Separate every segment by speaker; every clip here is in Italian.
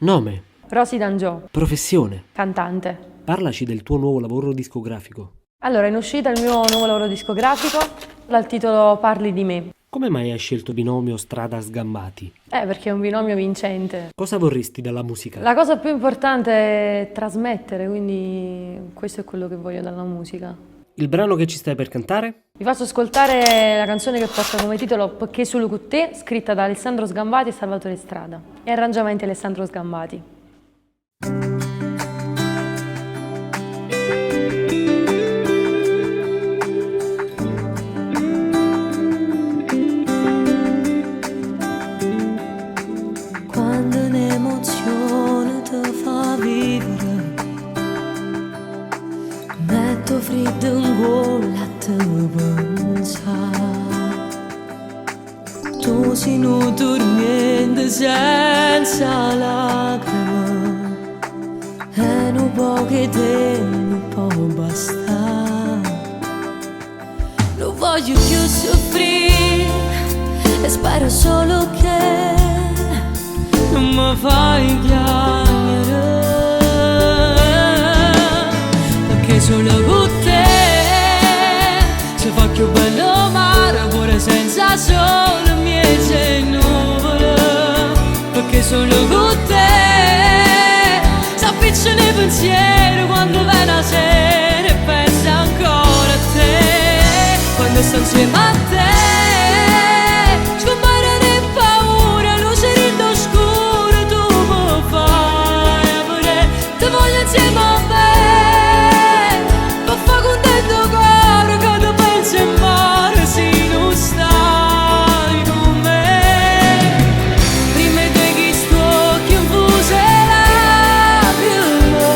Speaker 1: Nome,
Speaker 2: Rosy D'Angio,
Speaker 1: professione.
Speaker 2: cantante.
Speaker 1: Parlaci del tuo nuovo lavoro discografico.
Speaker 2: Allora, è in uscita il mio nuovo lavoro discografico dal titolo Parli di me.
Speaker 1: Come mai hai scelto il binomio Strada Sgambati?
Speaker 2: Perché è un binomio vincente.
Speaker 1: Cosa vorresti dalla musica?
Speaker 2: La cosa più importante è trasmettere, quindi questo è quello che voglio dalla musica.
Speaker 1: Il brano che ci stai per cantare?
Speaker 2: Vi faccio ascoltare la canzone che porta come titolo Perché solo con te, scritta da Alessandro Sgambati e Salvatore Strada. E arrangiamenti Alessandro Sgambati.
Speaker 3: Quando un'emozione ti fa vivere, metto freddo in gola a te pensare. Tu sei non dormiente senza lacrime, e non può che te non può bastare. Non voglio più soffrire e spero solo che non mi fai piangere, perché solo con te si fa più bello mare pure senza sole miece e nuvole, perché solo con te si appicciano i pensieri quando viene la sera e pensi ancora a te, quando sto insieme a te. Insieme a me, ma fa contento cuore che tu pensi in mare se non stai con me. Prima di che sto chiuso lacrime,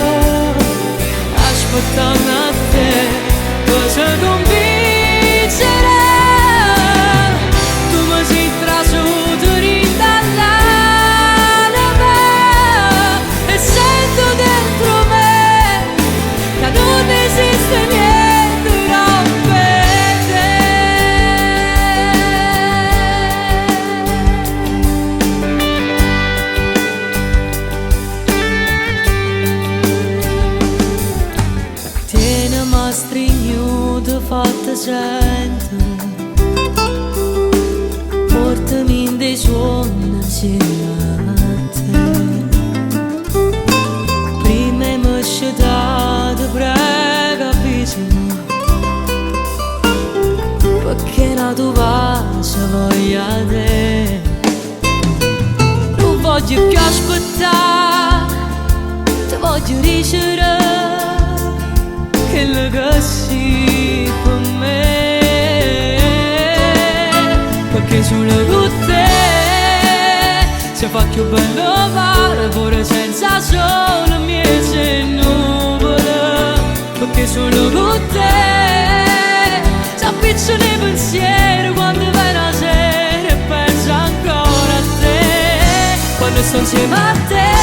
Speaker 3: aspettando a te, cosa convincere. Tu mi sei trasuto rindall'anima e sento dentro non esiste niente rompete. Te ne m'ha stringuto, fatta sentire, portami in dei suoni insieme a te. Prima mi scedato prega vicino, perché la tua pace voglia te. Non voglio più aspettare, ti voglio dicere quello che sei per me, perché solo con te si fa più bello mare pure senza sole miece e nuvole, perché solo con te si appicciano i pensieri quando vai la sera e penso ancora a te, quando sto insieme a te.